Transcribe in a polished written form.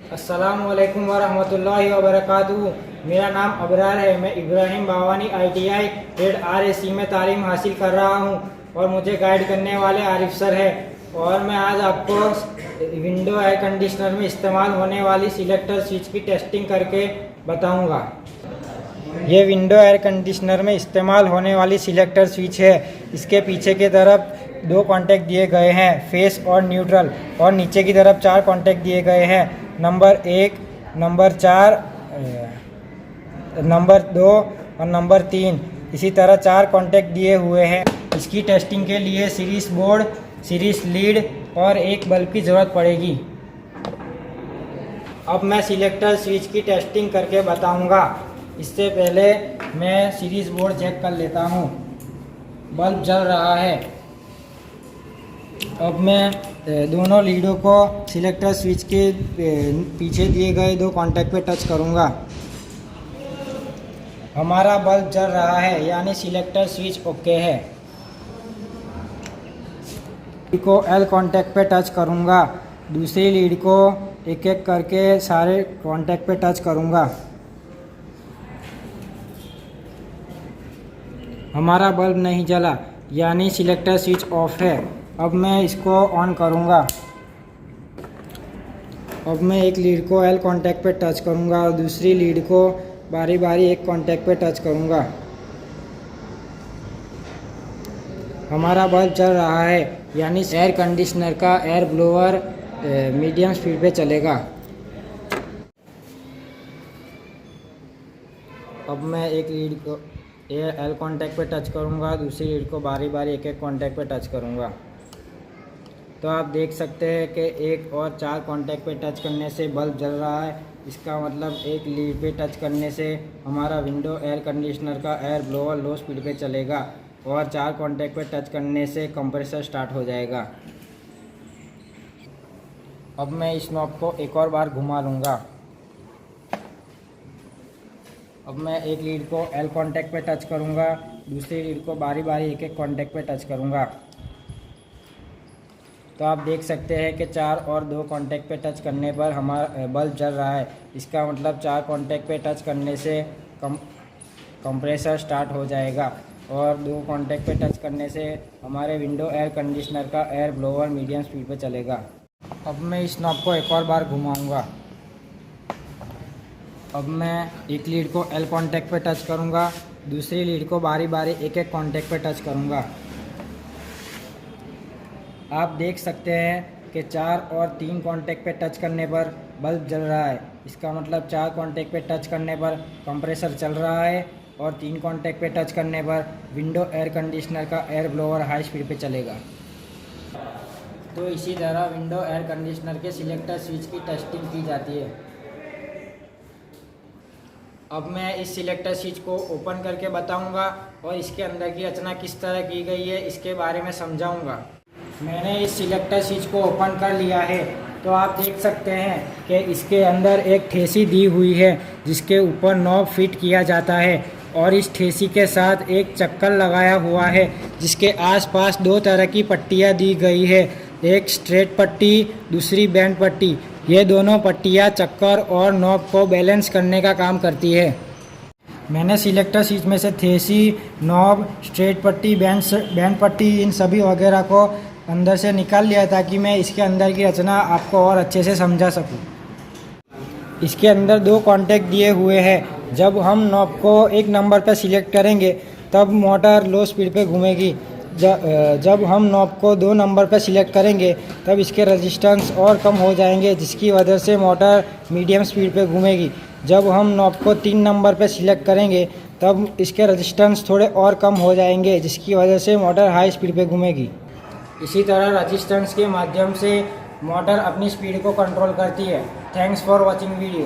अस्सलामु अलैकुम वरहमतुल्लाहि वबरकातुहू। मेरा नाम अबरार है। मैं इब्राहिम बावानी ITI ग्रेड RAC में तालीम हासिल कर रहा हूँ और मुझे गाइड करने वाले आरिफ सर है। और मैं आज आपको विंडो एयर कंडीशनर में इस्तेमाल होने वाली सिलेक्टर स्विच की टेस्टिंग करके बताऊँगा। ये विंडो एयर कंडीशनर में इस्तेमाल होने वाली सिलेक्टर स्विच है। इसके पीछे की तरफ 2 कॉन्टैक्ट दिए गए हैं, फेस और न्यूट्रल, और नीचे की तरफ 4 कॉन्टैक्ट दिए गए हैं, नंबर 1, नंबर 4, नंबर 2 और नंबर 3। इसी तरह 4 कॉन्टैक्ट दिए हुए हैं। इसकी टेस्टिंग के लिए सीरीज बोर्ड, सीरीज लीड और एक बल्ब की ज़रूरत पड़ेगी। अब मैं सिलेक्टर स्विच की टेस्टिंग करके बताऊंगा। इससे पहले मैं सीरीज बोर्ड चेक कर लेता हूँ। बल्ब जल रहा है। अब मैं दोनों लीडों को सिलेक्टर स्विच के पीछे दिए गए 2 कॉन्टैक्ट पे टच करूँगा। हमारा बल्ब जल रहा है, यानी सिलेक्टर स्विच ओके है। को L कॉन्टैक्ट पे टच करूँगा। दूसरी लीड को एक एक करके सारे कॉन्टैक्ट पे टच करूँगा। हमारा बल्ब नहीं जला, यानी सिलेक्टर स्विच ऑफ है। अब मैं इसको ऑन करूँगा। अब मैं एक लीड को L कॉन्टैक्ट पे टच करूँगा और दूसरी लीड को बारी बारी एक कॉन्टैक्ट पे टच करूँगा। हमारा बल्ब चल रहा है, यानी एयर कंडीशनर का एयर ब्लोअर मीडियम स्पीड पे चलेगा। अब मैं एक लीड को L कॉन्टैक्ट पे टच करूँगा, दूसरी लीड को बारी बारी एक एक कॉन्टैक्ट पे टच करूँगा। तो आप देख सकते हैं कि 1 और 4 कॉन्टैक्ट पे टच करने से बल्ब जल रहा है। इसका मतलब एक लीड पे टच करने से हमारा विंडो एयर कंडीशनर का एयर ब्लोअर लो स्पीड पे चलेगा और 4 कॉन्टैक्ट पे टच करने से कंप्रेसर स्टार्ट हो जाएगा। अब मैं इस नॉब को एक और बार घुमा लूँगा। अब मैं एक लीड को L कॉन्टैक्ट पे टच करूँगा, दूसरी लीड को बारी बारी एक एक कॉन्टैक्ट पे टच करूँगा। तो आप देख सकते हैं कि 4 और 2 कॉन्टैक्ट पे टच करने पर हमारा बल्ब जल रहा है। इसका मतलब 4 कॉन्टैक्ट पे टच करने से कंप्रेसर स्टार्ट हो जाएगा और 2 कॉन्टैक्ट पे टच करने से हमारे विंडो एयर कंडीशनर का एयर ब्लोअर मीडियम स्पीड पे चलेगा। अब मैं इस नॉब को एक और बार घुमाऊँगा। अब मैं एक लीड को L कॉन्टैक्ट पे टच करूँगा, दूसरी लीड को बारी बारी एक एक कॉन्टैक्ट पे टच करूँगा। आप देख सकते हैं कि 4 और 3 कॉन्टैक्ट पे टच करने पर बल्ब जल रहा है। इसका मतलब 4 कॉन्टैक्ट पे टच करने पर कंप्रेसर चल रहा है और 3 कॉन्टैक्ट पे टच करने पर विंडो एयर कंडीशनर का एयर ब्लोअर हाई स्पीड पे चलेगा। तो इसी तरह विंडो एयर कंडीशनर के सिलेक्टर स्विच की टेस्टिंग की जाती है। अब मैं इस सिलेक्टर स्विच को ओपन करके बताऊंगा और इसके अंदर की रचना किस तरह की गई है इसके बारे में समझाऊंगा। मैंने इस सिलेक्टर स्विच को ओपन कर लिया है। तो आप देख सकते हैं कि इसके अंदर एक ठेसी दी हुई है जिसके ऊपर नॉब फिट किया जाता है और इस ठेसी के साथ एक चक्कर लगाया हुआ है जिसके आसपास 2 तरह की पट्टियां दी गई है, एक स्ट्रेट पट्टी, दूसरी बैंड पट्टी। ये दोनों पट्टियाँ चक्कर और नॉब को बैलेंस करने का काम करती है। मैंने सिलेक्टर स्विच में से ठेसी, नॉब, स्ट्रेट पट्टी, बैंड पट्टी इन सभी वगैरह को अंदर से निकाल लिया ताकि मैं इसके अंदर की रचना आपको और अच्छे से समझा सकूं। इसके अंदर 2 कॉन्टैक्ट दिए हुए हैं। जब हम नॉब को एक नंबर पर सिलेक्ट करेंगे तब मोटर लो स्पीड पे घूमेगी। जब हम नॉब को 2 नंबर पर सिलेक्ट करेंगे तब इसके रेजिस्टेंस और कम हो जाएंगे जिसकी वजह से मोटर मीडियम स्पीड पे घूमेगी। जब हम नॉब को 3 नंबर पर सिलेक्ट करेंगे तब इसके रेजिस्टेंस थोड़े और कम हो जाएंगे जिसकी वजह से मोटर हाई स्पीड पे घूमेगी। इसी तरह रेजिस्टेंस के माध्यम से मोटर अपनी स्पीड को कंट्रोल करती है। Thanks for watching video.